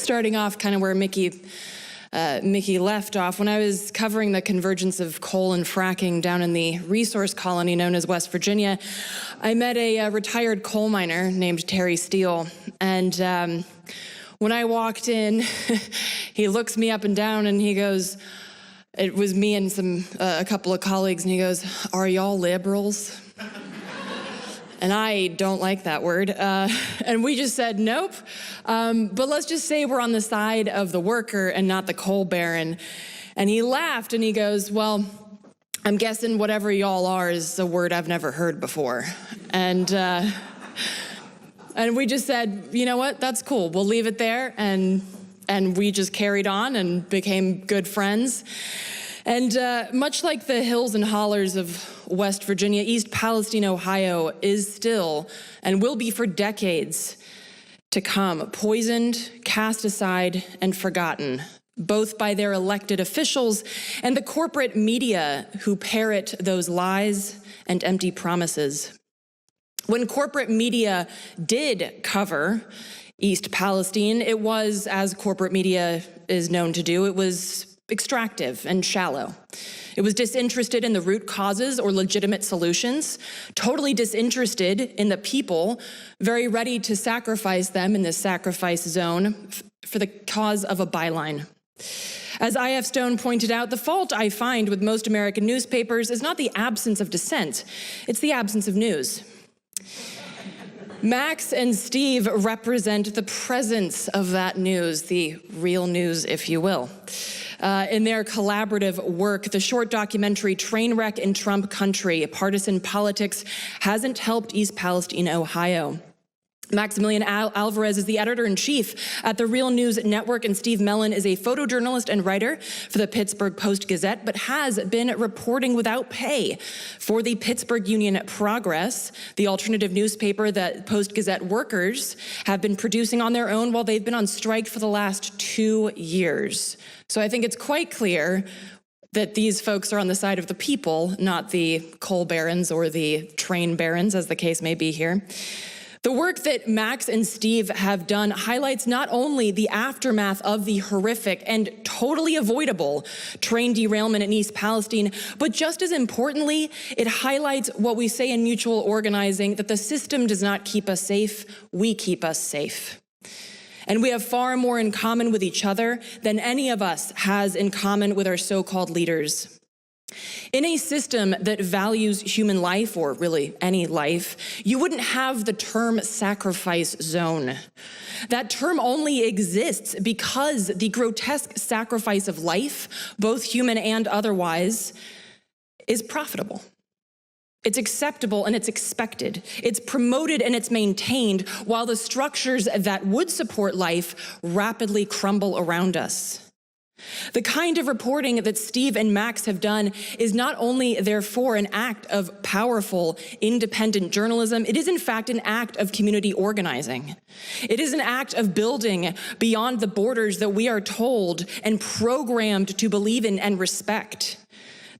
starting off kind of where Mickey left off, when I was covering the convergence of coal and fracking down in the resource colony known as West Virginia, I met a retired coal miner named Terry Steele. And when I walked in, he looks me up and down and he goes, it was me and a couple of colleagues, and he goes, "Are y'all liberals?" And I don't like that word. And we just said, nope. But let's just say we're on the side of the worker and not the coal baron. And he laughed and he goes, "Well, I'm guessing whatever y'all are is a word I've never heard before." And we just said, you know what, that's cool. We'll leave it there. And we just carried on and became good friends. And much like the hills and hollers of West Virginia, East Palestine, Ohio is still and will be for decades to come poisoned, cast aside, and forgotten, both by their elected officials and the corporate media who parrot those lies and empty promises. When corporate media did cover East Palestine, it was, as corporate media is known to do, it was extractive and shallow. It was disinterested in the root causes or legitimate solutions, totally disinterested in the people, very ready to sacrifice them in this sacrifice zone for the cause of a byline. As I.F. Stone pointed out, the fault I find with most American newspapers is not the absence of dissent, it's the absence of news. Max and Steve represent the presence of that news, the real news, if you will. In their collaborative work, the short documentary Trainwreck in Trump Country, Partisan Politics hasn't helped East Palestine, Ohio. Maximillian Alvarez is the editor-in-chief at the Real News Network, and Steve Mellon is a photojournalist and writer for the Pittsburgh Post-Gazette, but has been reporting without pay for the Pittsburgh Union Progress, the alternative newspaper that Post-Gazette workers have been producing on their own while they've been on strike for the last 2 years. So I think it's quite clear that these folks are on the side of the people, not the coal barons or the train barons, as the case may be here. The work that Max and Steve have done highlights not only the aftermath of the horrific and totally avoidable train derailment in East Palestine, but just as importantly, it highlights what we say in mutual organizing, that the system does not keep us safe, we keep us safe. And we have far more in common with each other than any of us has in common with our so-called leaders. In a system that values human life, or really any life, you wouldn't have the term sacrifice zone. That term only exists because the grotesque sacrifice of life, both human and otherwise, is profitable. It's acceptable and it's expected. It's promoted and it's maintained while the structures that would support life rapidly crumble around us. The kind of reporting that Steve and Max have done is not only, therefore, an act of powerful, independent journalism, it is in fact an act of community organizing. It is an act of building beyond the borders that we are told and programmed to believe in and respect.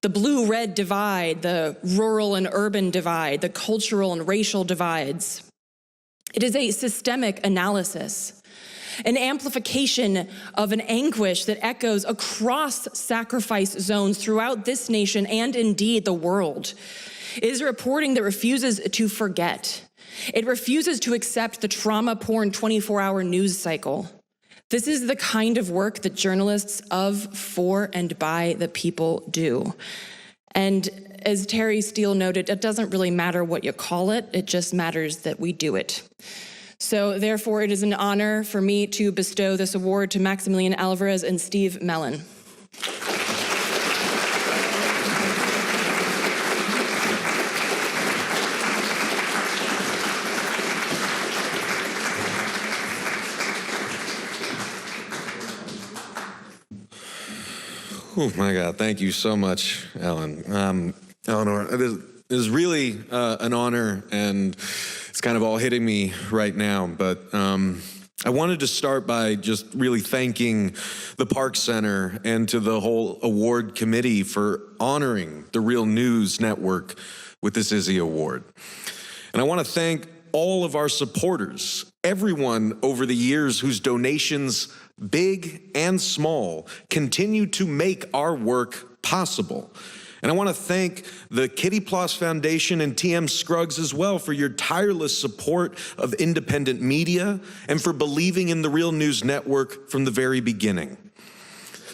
The blue-red divide, the rural and urban divide, the cultural and racial divides. It is a systemic analysis, an amplification of an anguish that echoes across sacrifice zones throughout this nation and indeed the world. It is a reporting that refuses to forget. It refuses to accept the trauma-porn 24-hour news cycle. This is the kind of work that journalists of, for, and by the people do. And as Terry Steele noted, it doesn't really matter what you call it, it just matters that we do it. So therefore, it is an honor for me to bestow this award to Maximillian Alvarez and Steve Mellon. Oh my God, thank you so much, Ellen. Eleanor, it is really an honor, and it's kind of all hitting me right now, but I wanted to start by just really thanking the Park Center and to the whole award committee for honoring the Real News Network with this Izzy Award. And I want to thank all of our supporters, everyone over the years whose donations big and small, continue to make our work possible. And I want to thank the Kitty Ploss Foundation and TM Scruggs as well for your tireless support of independent media and for believing in the Real News Network from the very beginning.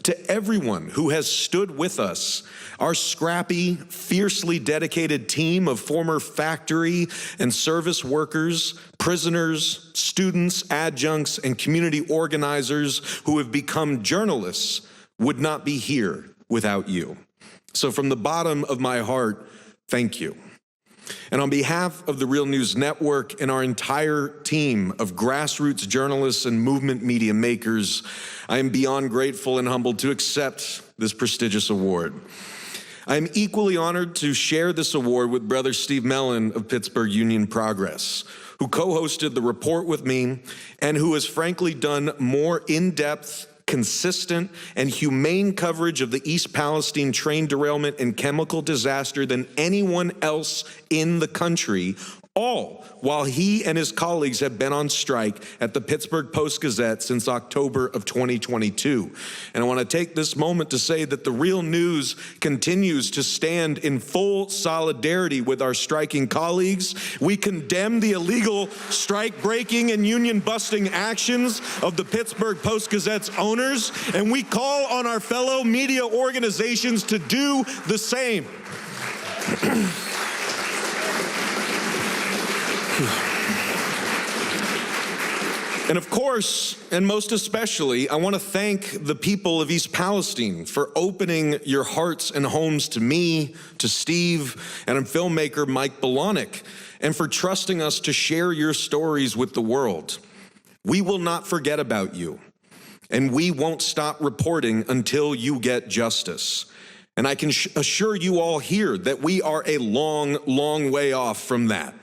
To everyone who has stood with us, our scrappy, fiercely dedicated team of former factory and service workers, prisoners, students, adjuncts, and community organizers who have become journalists would not be here without you. So from the bottom of my heart, thank you. And on behalf of the Real News Network and our entire team of grassroots journalists and movement media makers, I am beyond grateful and humbled to accept this prestigious award. I am equally honored to share this award with Brother Steve Mellon of Pittsburgh Union Progress, who co-hosted the report with me and who has frankly done more in-depth, consistent, and humane coverage of the East Palestine train derailment and chemical disaster than anyone else in the country, all while he and his colleagues have been on strike at the Pittsburgh Post-Gazette since October of 2022. And I want to take this moment to say that the Real News continues to stand in full solidarity with our striking colleagues. We condemn the illegal strike-breaking and union-busting actions of the Pittsburgh Post-Gazette's owners, and we call on our fellow media organizations to do the same. And of course, and most especially, I want to thank the people of East Palestine for opening your hearts and homes to me, to Steve, and filmmaker Mike Bolanek, and for trusting us to share your stories with the world. We will not forget about you, and we won't stop reporting until you get justice. And I can assure you all here that we are a long, long way off from that.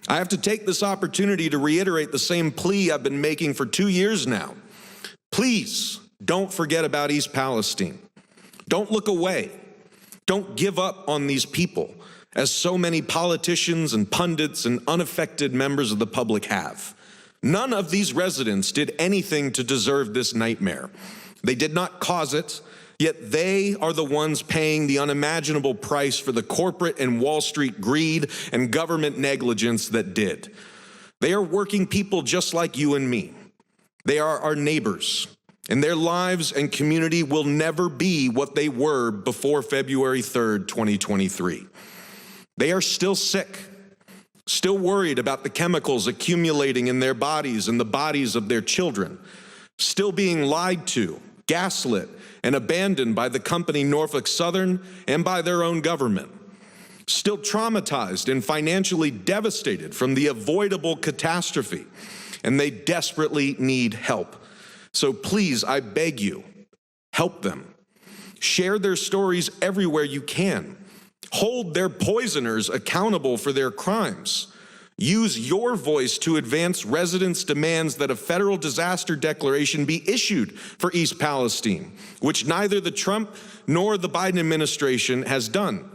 I have to take this opportunity to reiterate the same plea I've been making for 2 years now. Please don't forget about East Palestine. Don't look away. Don't give up on these people, as so many politicians and pundits and unaffected members of the public have. None of these residents did anything to deserve this nightmare. They did not cause it. Yet they are the ones paying the unimaginable price for the corporate and Wall Street greed and government negligence that did. They are working people just like you and me. They are our neighbors, and their lives and community will never be what they were before February 3rd, 2023. They are still sick, still worried about the chemicals accumulating in their bodies and the bodies of their children, still being lied to, gaslit, and abandoned by the company Norfolk Southern and by their own government. Still traumatized and financially devastated from the avoidable catastrophe, and they desperately need help. So please, I beg you, help them. Share their stories everywhere you can. Hold their poisoners accountable for their crimes. Use your voice to advance residents' demands that a federal disaster declaration be issued for East Palestine, which neither the Trump nor the Biden administration has done.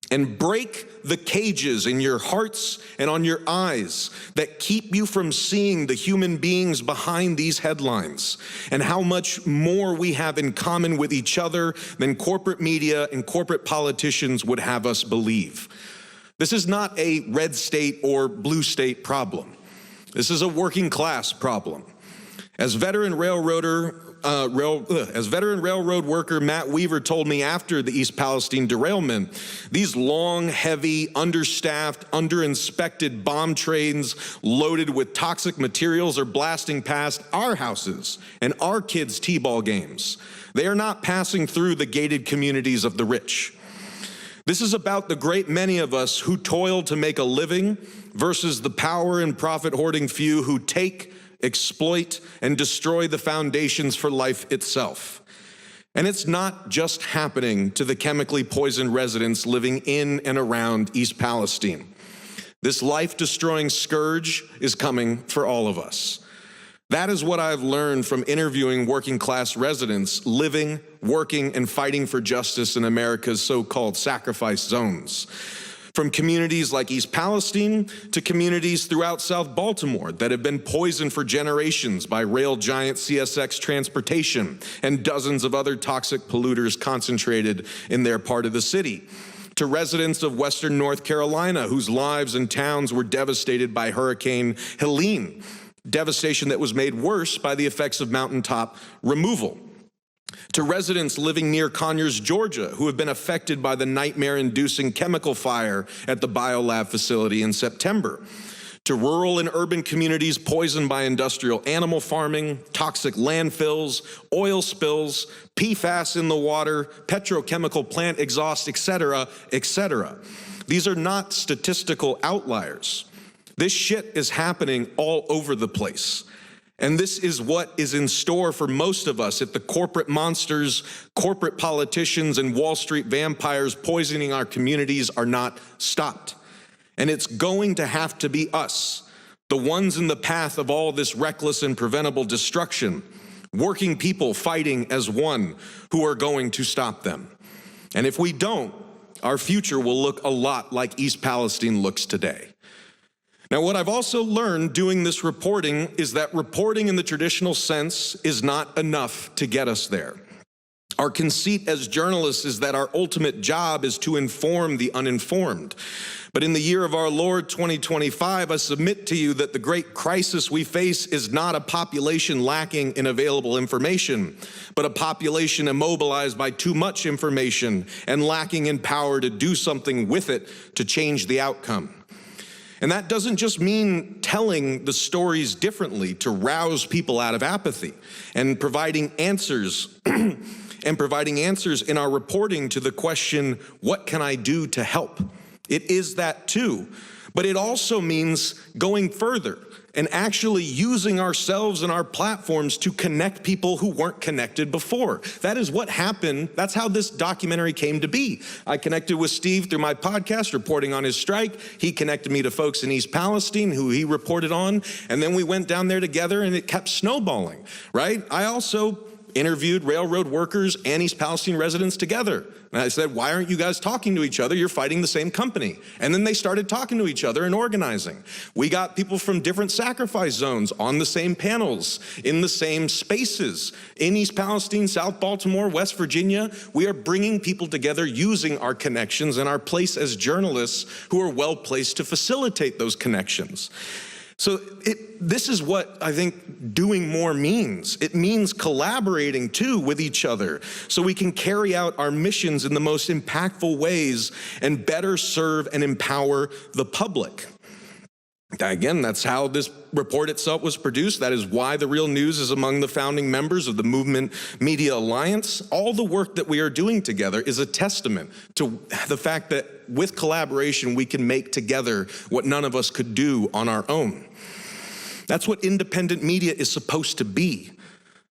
And break the cages in your hearts and on your eyes that keep you from seeing the human beings behind these headlines and how much more we have in common with each other than corporate media and corporate politicians would have us believe. This is not a red state or blue state problem. This is a working class problem. As veteran railroad worker Matt Weaver told me after the East Palestine derailment, these long, heavy, understaffed, underinspected bomb trains loaded with toxic materials are blasting past our houses and our kids' t-ball games. They are not passing through the gated communities of the rich. This is about the great many of us who toil to make a living versus the power and profit-hoarding few who take, exploit, and destroy the foundations for life itself. And it's not just happening to the chemically poisoned residents living in and around East Palestine. This life-destroying scourge is coming for all of us. That is what I've learned from interviewing working-class residents living, working, and fighting for justice in America's so-called sacrifice zones. from communities like East Palestine to communities throughout South Baltimore that have been poisoned for generations by rail giant CSX transportation and dozens of other toxic polluters concentrated in their part of the city, to residents of Western North Carolina whose lives and towns were devastated by Hurricane Helene, devastation that was made worse by the effects of mountaintop removal, to residents living near Conyers, Georgia, who have been affected by the nightmare-inducing chemical fire at the biolab facility in September, to rural and urban communities poisoned by industrial animal farming, toxic landfills, oil spills, PFAS in the water, petrochemical plant exhaust, etc., etc. These are not statistical outliers. This shit is happening all over the place. And this is what is in store for most of us if the corporate monsters, corporate politicians, and Wall Street vampires poisoning our communities are not stopped. And it's going to have to be us, the ones in the path of all this reckless and preventable destruction, working people fighting as one, who are going to stop them. And if we don't, our future will look a lot like East Palestine looks today. Now, what I've also learned doing this reporting is that reporting in the traditional sense is not enough to get us there. Our conceit as journalists is that our ultimate job is to inform the uninformed. But in the year of our Lord 2025, I submit to you that the great crisis we face is not a population lacking in available information, but a population immobilized by too much information and lacking in power to do something with it to change the outcome. And that doesn't just mean telling the stories differently to rouse people out of apathy and providing answers in our reporting to the question, what can I do to help? It is that too, but it also means going further and actually using ourselves and our platforms to connect people who weren't connected before. That is what happened. That's how this documentary came to be. I connected with Steve through my podcast, reporting on his strike. He connected me to folks in East Palestine who he reported on, and then we went down there together and it kept snowballing, right? I also interviewed railroad workers and East Palestine residents together. And I said, why aren't you guys talking to each other? You're fighting the same company. And then they started talking to each other and organizing. We got people from different sacrifice zones on the same panels, in the same spaces. In East Palestine, South Baltimore, West Virginia, we are bringing people together using our connections and our place as journalists who are well placed to facilitate those connections. So this is what I think doing more means. It means collaborating too with each other so we can carry out our missions in the most impactful ways and better serve and empower the public. Again, that's how this report itself was produced. That is why The Real News is among the founding members of the Movement Media Alliance. All the work that we are doing together is a testament to the fact that with collaboration, we can make together what none of us could do on our own. That's what independent media is supposed to be.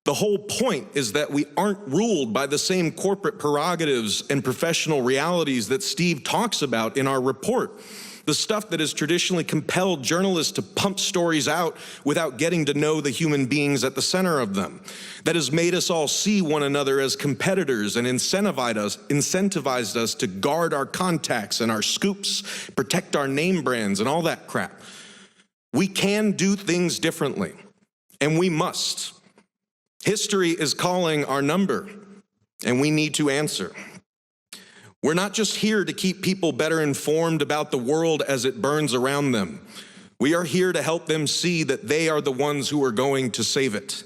The whole point is that we aren't ruled by the same corporate prerogatives and professional realities that Steve talks about in our report. The stuff that has traditionally compelled journalists to pump stories out without getting to know the human beings at the center of them. That has made us all see one another as competitors and incentivized us to guard our contacts and our scoops, protect our name brands and all that crap. We can do things differently, and we must. History is calling our number, and we need to answer. We're not just here to keep people better informed about the world as it burns around them. We are here to help them see that they are the ones who are going to save it.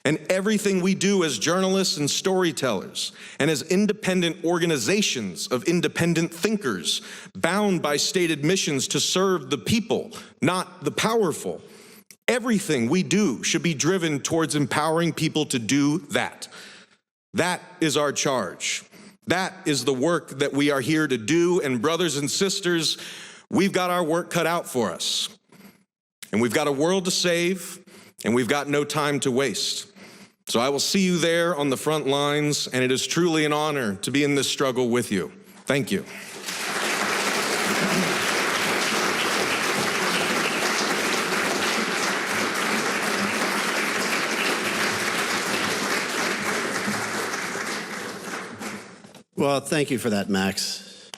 And everything we do as journalists and storytellers and as independent organizations of independent thinkers bound by stated missions to serve the people, not the powerful, everything we do should be driven towards empowering people to do that. That is our charge. That is the work that we are here to do, and brothers and sisters, we've got our work cut out for us. And we've got a world to save, and we've got no time to waste. So I will see you there on the front lines, and it is truly an honor to be in this struggle with you. Thank you. Well, thank you for that, Max.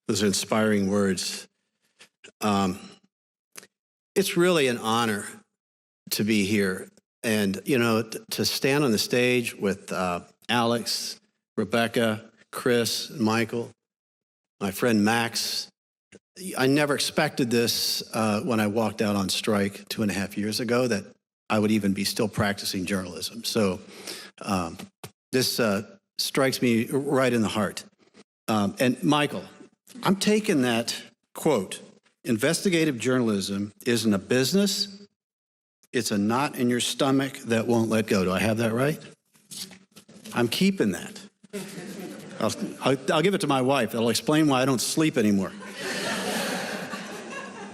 Those are inspiring words. It's really an honor to be here. And, you know, to stand on the stage with Alex, Rebecca, Chris, Michael, my friend Max. I never expected this when I walked out on strike 2.5 years ago, that I would even be still practicing journalism. So this strikes me right in the heart. And Michael, I'm taking that quote, investigative journalism isn't a business, it's a knot in your stomach that won't let go. Do I have that right? I'm keeping that. I'll give it to my wife. That'll explain why I don't sleep anymore.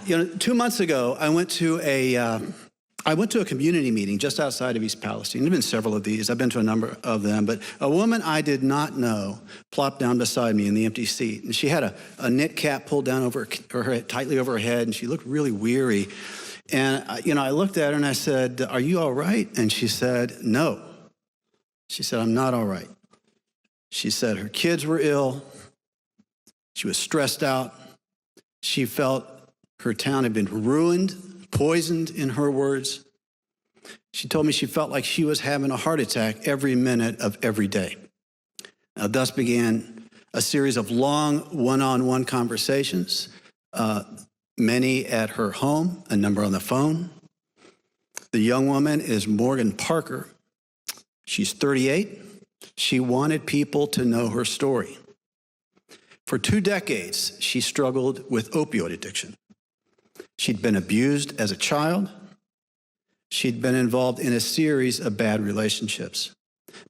You know, 2 months ago, I went to a community meeting just outside of East Palestine. There have been several of these. I've been to a number of them. But a woman I did not know plopped down beside me in the empty seat. And she had a knit cap pulled down over her head, tightly over her head, and she looked really weary. And, you know, I looked at her and I said, "Are you all right?" And she said, "No." She said, "I'm not all right." She said her kids were ill. She was stressed out. She felt her town had been ruined, poisoned, in her words. She told me she felt like she was having a heart attack every minute of every day. Now, thus began a series of long one-on-one conversations, many at her home, a number on the phone. The young woman is Morgan Parker. She's 38. She wanted people to know her story. For 2 decades, she struggled with opioid addiction. She'd been abused as a child. She'd been involved in a series of bad relationships.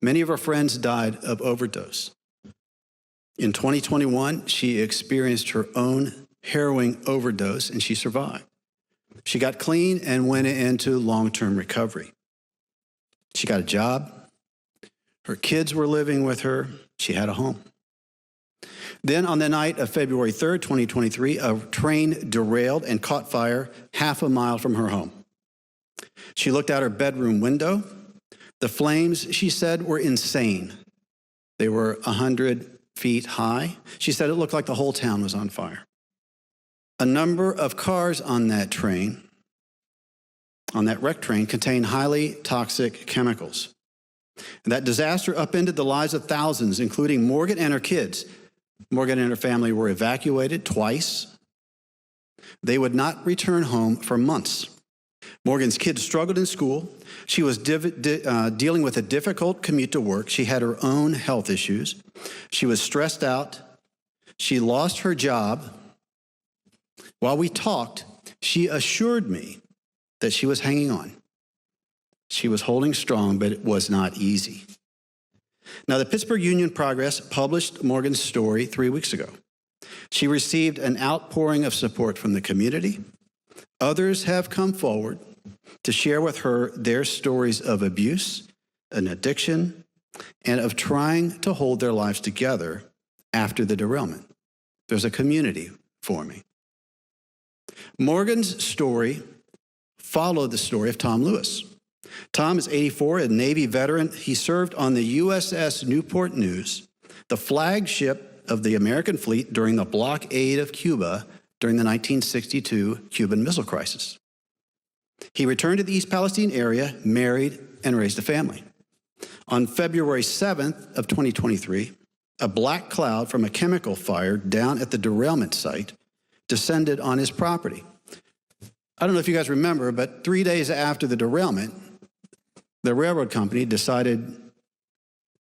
Many of her friends died of overdose. In 2021, she experienced her own harrowing overdose, and she survived. She got clean and went into long-term recovery. She got a job. Her kids were living with her. She had a home. Then on the night of February 3rd, 2023, a train derailed and caught fire half a mile from her home. She looked out her bedroom window. The flames, she said, were insane. They were 100 feet high. She said it looked like the whole town was on fire. A number of cars on that train, on that wrecked train, contained highly toxic chemicals. And that disaster upended the lives of thousands, including Morgan and her kids. Morgan and her family were evacuated twice. They would not return home for months. Morgan's kids struggled in school. She was dealing with a difficult commute to work. She had her own health issues. She was stressed out. She lost her job. While we talked, she assured me that she was hanging on. She was holding strong, but it was not easy. Now, the Pittsburgh Union Progress published Morgan's story 3 weeks ago. She received an outpouring of support from the community. Others have come forward to share with her their stories of abuse, an addiction, and of trying to hold their lives together after the derailment. There's a community forming. Morgan's story followed the story of Tom Lewis. Tom is 84, a Navy veteran. He served on the USS Newport News, the flagship of the American fleet during the blockade of Cuba during the 1962 Cuban Missile Crisis. He returned to the East Palestine area, married, and raised a family. On February 7th of 2023, a black cloud from a chemical fire down at the derailment site descended on his property. I don't know if you guys remember, but 3 days after the derailment, the railroad company decided,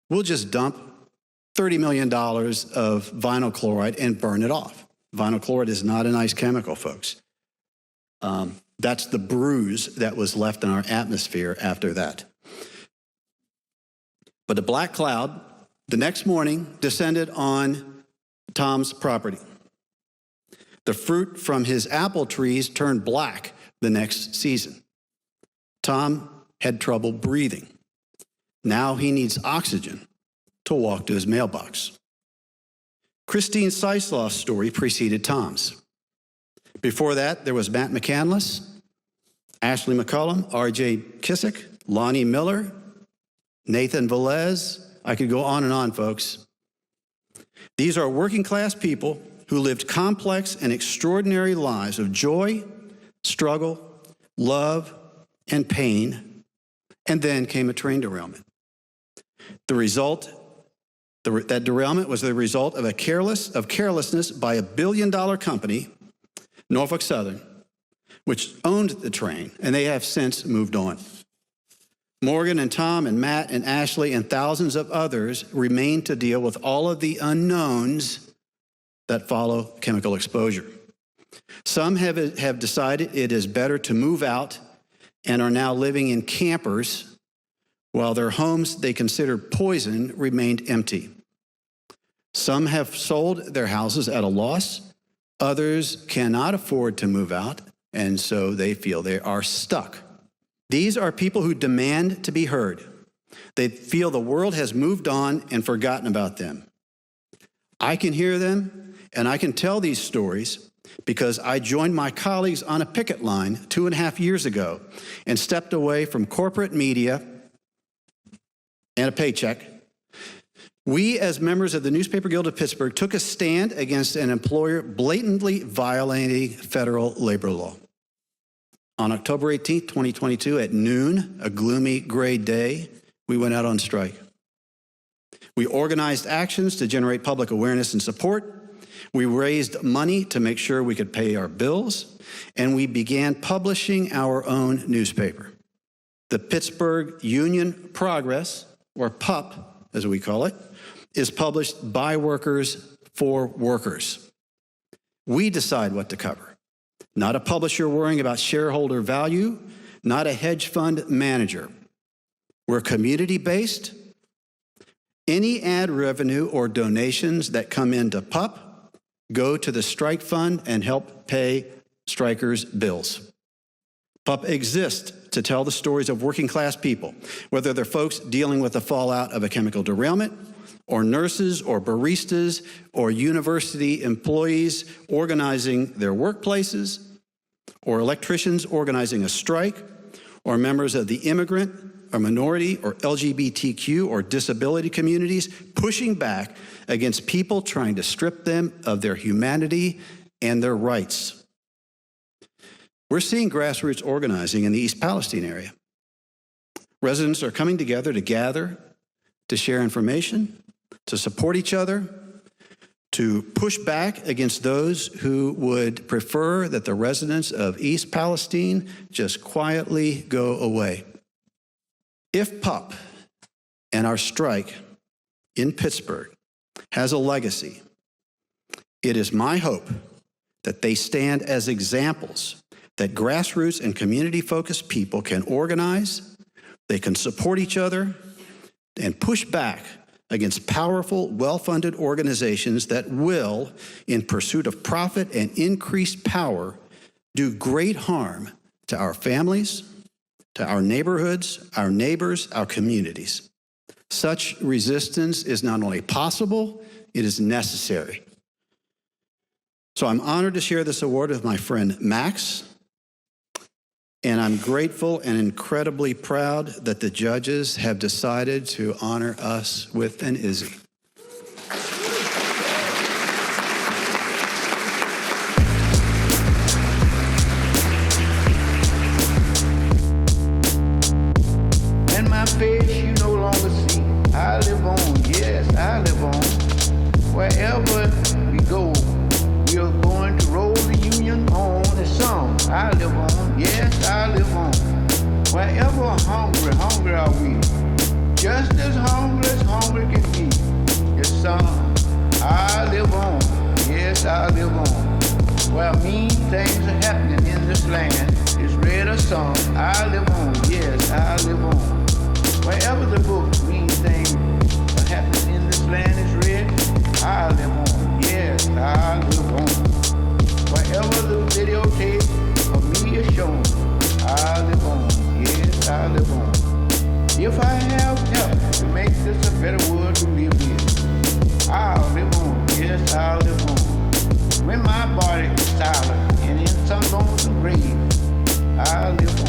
we'll just dump $30 million of vinyl chloride and burn it off. Vinyl chloride is not a nice chemical, folks. That's the bruise that was left in our atmosphere after that. But the black cloud, the next morning, descended on Tom's property. The fruit from his apple trees turned black the next season. Tom had trouble breathing. Now he needs oxygen to walk to his mailbox. Christine Seislow's story preceded Tom's. Before that, there was Matt McCandless, Ashley McCullum, R.J. Kissick, Lonnie Miller, Nathan Velez. I could go on and on, folks. These are working class people who who lived complex and extraordinary lives of joy, struggle, love, and pain, and then came a train derailment. That derailment was the result of carelessness by a billion-dollar company, Norfolk Southern, which owned the train, and they have since moved on. Morgan and Tom and Matt and Ashley and thousands of others remain to deal with all of the unknowns that follow chemical exposure. Some have decided it is better to move out and are now living in campers while their homes they considered poison remained empty. Some have sold their houses at a loss. Others cannot afford to move out, and so they feel they are stuck. These are people who demand to be heard. They feel the world has moved on and forgotten about them. I can hear them, and I can tell these stories because I joined my colleagues on a picket line 2.5 years ago and stepped away from corporate media and a paycheck. We, as members of the Newspaper Guild of Pittsburgh, took a stand against an employer blatantly violating federal labor law. On October 18th, 2022, at noon, a gloomy gray day, we went out on strike. We organized actions to generate public awareness and support. We raised money to make sure we could pay our bills, and we began publishing our own newspaper. The Pittsburgh Union Progress, or PUP, as we call it, is published by workers for workers. We decide what to cover. Not a publisher worrying about shareholder value, not a hedge fund manager. We're community-based. Any ad revenue or donations that come into PUP go to the strike fund and help pay strikers' bills. PUP exists to tell the stories of working class people, whether they're folks dealing with the fallout of a chemical derailment, or nurses, or baristas, or university employees organizing their workplaces, or electricians organizing a strike, or members of the immigrant, or minority, or LGBTQ, or disability communities pushing back against people trying to strip them of their humanity and their rights. We're seeing grassroots organizing in the East Palestine area. Residents are coming together to gather, to share information, to support each other, to push back against those who would prefer that the residents of East Palestine just quietly go away. If PUP and our strike in Pittsburgh has a legacy, it is my hope that they stand as examples that grassroots and community-focused people can organize, they can support each other, and push back against powerful, well-funded organizations that will, in pursuit of profit and increased power, do great harm to our families, to our neighborhoods, our neighbors, our communities. Such resistance is not only possible, it is necessary. So I'm honored to share this award with my friend Max, and I'm grateful and incredibly proud that the judges have decided to honor us with an Izzy. And my face you no longer see. I live on, yes, I live on. Wherever we go, we are going to roll the Union on the song. I live on, yes, I live on. Wherever hungry are we. Just as hungry can be. The song, I live on, yes, I live on. Where mean things are happening in this land, it's read a song. I live on, yes, I live on. Wherever the book mean things are happening in this land is read, I live on, yes, I live on. Wherever the videotape of me is shown, I live on, yes, I live on. If I have help to make this a better world to live in, I'll live on, yes, I'll live on. When my body is silent and in some lonesome grave, I'll live on.